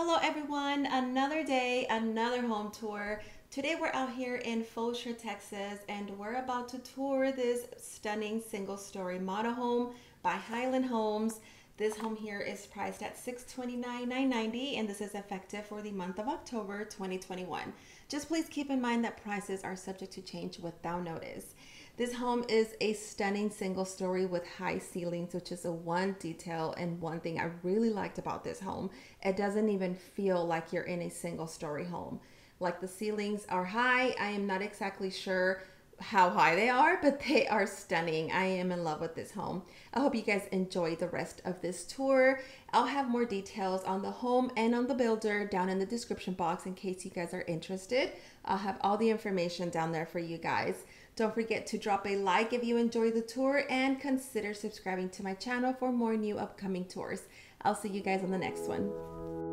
Hello everyone, another day, another home tour. Today we're out here in xoxo, Texas, and we're about to tour this stunning single-story model home by Highland Homes. This home here is priced at $629,990, and this is effective for the month of October 2021. Just please keep in mind that prices are subject to change without notice. This home is a stunning single story with high ceilings, which is a one detail and one thing I really liked about this home. It doesn't even feel like you're in a single story home. Like the ceilings are high. I am not exactly sure how high they are, but they are stunning. I am in love with this home. I hope you guys enjoy the rest of this tour. I'll have more details on the home and on the builder down in the description box in case you guys are interested. I'll have all the information down there for you guys. Don't forget to drop a like if you enjoy the tour and consider subscribing to my channel for more new upcoming tours. I'll see you guys on the next one.